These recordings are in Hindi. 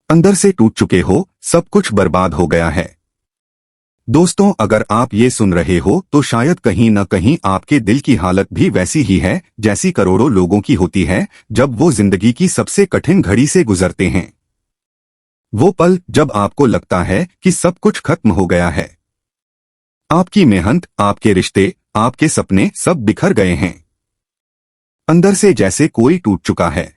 अंदर से टूट चुके हो, सब कुछ बर्बाद हो गया है। दोस्तों, अगर आप ये सुन रहे हो तो शायद कहीं न कहीं आपके दिल की हालत भी वैसी ही है जैसी करोड़ों लोगों की होती है जब वो जिंदगी की सबसे कठिन घड़ी से गुजरते हैं। वो पल जब आपको लगता है कि सब कुछ खत्म हो गया है। आपकी मेहनत, आपके रिश्ते, आपके सपने सब बिखर गए हैं। अंदर से जैसे कोई टूट चुका है।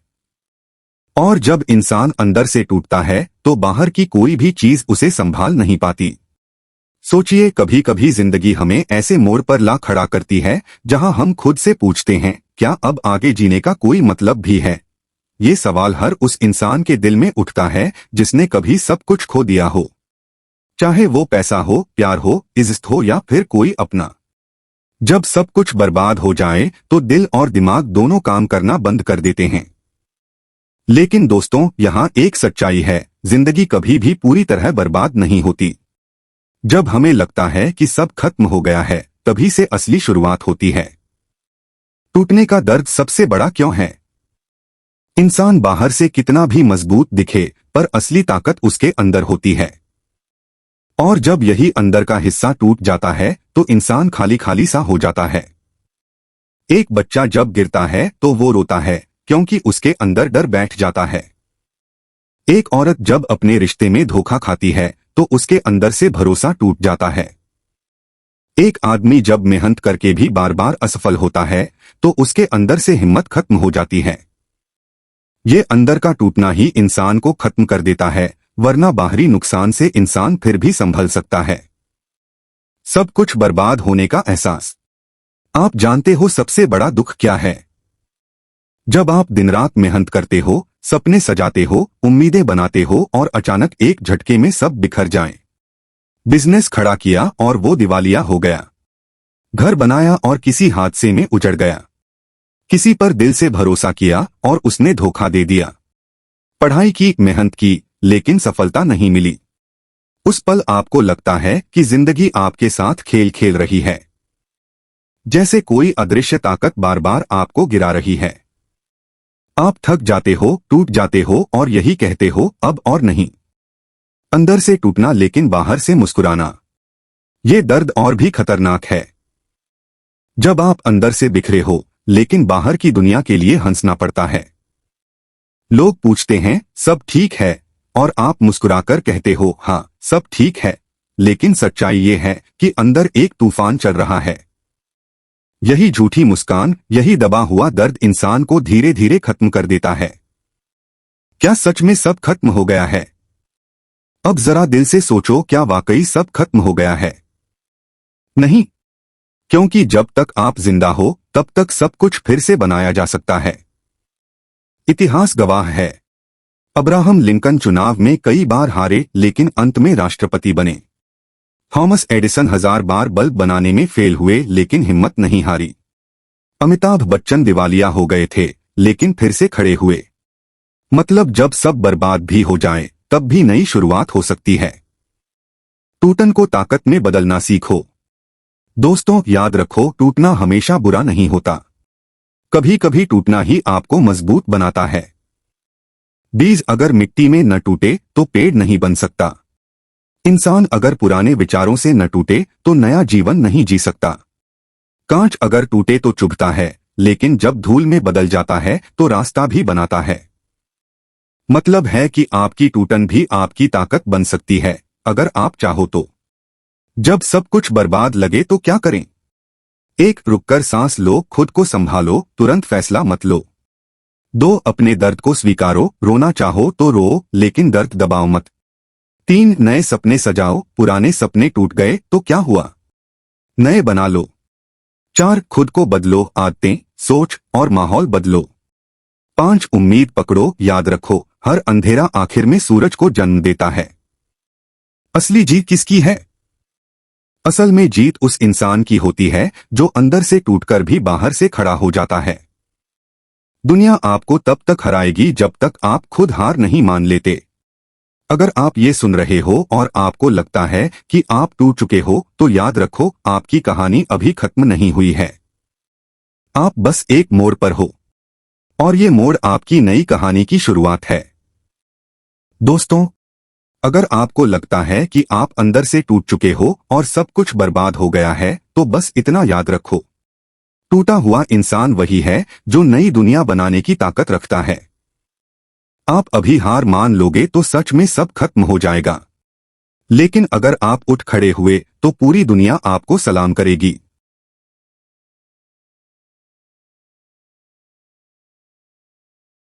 और जब इंसान अंदर से टूटता है तो बाहर की कोई भी चीज उसे संभाल नहीं पाती। सोचिए, कभी कभी जिंदगी हमें ऐसे मोड़ पर ला खड़ा करती है जहां हम खुद से पूछते हैं, क्या अब आगे जीने का कोई मतलब भी है? ये सवाल हर उस इंसान के दिल में उठता है जिसने कभी सब कुछ खो दिया हो, चाहे वो पैसा हो, प्यार हो, इज्जत हो या फिर कोई अपना। जब सब कुछ बर्बाद हो जाए तो दिल और दिमाग दोनों काम करना बंद कर देते हैं। लेकिन दोस्तों, यहाँ एक सच्चाई है, जिंदगी कभी भी पूरी तरह बर्बाद नहीं होती। जब हमें लगता है कि सब खत्म हो गया है, तभी से असली शुरुआत होती है। टूटने का दर्द सबसे बड़ा क्यों है? इंसान बाहर से कितना भी मजबूत दिखे, पर असली ताकत उसके अंदर होती है। और जब यही अंदर का हिस्सा टूट जाता है तो इंसान खाली खाली सा हो जाता है। एक बच्चा जब गिरता है तो वो रोता है क्योंकि उसके अंदर डर बैठ जाता है। एक औरत जब अपने रिश्ते में धोखा खाती है तो उसके अंदर से भरोसा टूट जाता है। एक आदमी जब मेहनत करके भी बार बार असफल होता है तो उसके अंदर से हिम्मत खत्म हो जाती है। ये अंदर का टूटना ही इंसान को खत्म कर देता है, वरना बाहरी नुकसान से इंसान फिर भी संभल सकता है। सब कुछ बर्बाद होने का एहसास। आप जानते हो सबसे बड़ा दुख क्या है? जब आप दिन रात मेहनत करते हो, सपने सजाते हो, उम्मीदें बनाते हो और अचानक एक झटके में सब बिखर जाएं। बिजनेस खड़ा किया और वो दिवालिया हो गया। घर बनाया और किसी हादसे में उजड़ गया। किसी पर दिल से भरोसा किया और उसने धोखा दे दिया। पढ़ाई की, मेहनत की, लेकिन सफलता नहीं मिली। उस पल आपको लगता है कि जिंदगी आपके साथ खेल खेल रही है, जैसे कोई अदृश्य ताकत बार बार आपको गिरा रही है। आप थक जाते हो, टूट जाते हो और यही कहते हो, अब और नहीं। अंदर से टूटना लेकिन बाहर से मुस्कुराना, ये दर्द और भी खतरनाक है। जब आप अंदर से बिखरे हो लेकिन बाहर की दुनिया के लिए हंसना पड़ता है। लोग पूछते हैं, सब ठीक है? और आप मुस्कुराकर कहते हो, हाँ सब ठीक है। लेकिन सच्चाई ये है कि अंदर एक तूफान चल रहा है। यही झूठी मुस्कान, यही दबा हुआ दर्द इंसान को धीरे धीरे खत्म कर देता है। क्या सच में सब खत्म हो गया है? अब जरा दिल से सोचो, क्या वाकई सब खत्म हो गया है? नहीं, क्योंकि जब तक आप जिंदा हो तब तक सब कुछ फिर से बनाया जा सकता है। इतिहास गवाह है। अब्राहम लिंकन चुनाव में कई बार हारे लेकिन अंत में राष्ट्रपति बने। थॉमस एडिसन 1000 बार बल्ब बनाने में फेल हुए लेकिन हिम्मत नहीं हारी। अमिताभ बच्चन दिवालिया हो गए थे लेकिन फिर से खड़े हुए। मतलब जब सब बर्बाद भी हो जाए तब भी नई शुरुआत हो सकती है। टूटन को ताकत में बदलना सीखो। दोस्तों, याद रखो, टूटना हमेशा बुरा नहीं होता। कभी कभी टूटना ही आपको मजबूत बनाता है। बीज अगर मिट्टी में न टूटे तो पेड़ नहीं बन सकता। इंसान अगर पुराने विचारों से न टूटे तो नया जीवन नहीं जी सकता। कांच अगर टूटे तो चुभता है, लेकिन जब धूल में बदल जाता है तो रास्ता भी बनाता है। मतलब है कि आपकी टूटन भी आपकी ताकत बन सकती है, अगर आप चाहो तो। जब सब कुछ बर्बाद लगे तो क्या करें? 1. रुककर सांस लो, खुद को संभालो, तुरंत फैसला मत लो। 2. अपने दर्द को स्वीकारो, रोना चाहो तो रो, लेकिन दर्द दबाओ मत। 3. नए सपने सजाओ, पुराने सपने टूट गए तो क्या हुआ, नए बना लो। 4. खुद को बदलो, आदतें, सोच और माहौल बदलो। 5. उम्मीद पकड़ो, याद रखो, हर अंधेरा आखिर में सूरज को जन्म देता है। असली जीत किसकी है? असल में जीत उस इंसान की होती है जो अंदर से टूटकर भी बाहर से खड़ा हो जाता है। दुनिया आपको तब तक हराएगी जब तक आप खुद हार नहीं मान लेते। अगर आप ये सुन रहे हो और आपको लगता है कि आप टूट चुके हो तो याद रखो, आपकी कहानी अभी खत्म नहीं हुई है। आप बस एक मोड़ पर हो और ये मोड़ आपकी नई कहानी की शुरुआत है। दोस्तों, अगर आपको लगता है कि आप अंदर से टूट चुके हो और सब कुछ बर्बाद हो गया है, तो बस इतना याद रखो, टूटा हुआ इंसान वही है जो नई दुनिया बनाने की ताकत रखता है। आप अभी हार मान लोगे तो सच में सब खत्म हो जाएगा, लेकिन अगर आप उठ खड़े हुए तो पूरी दुनिया आपको सलाम करेगी।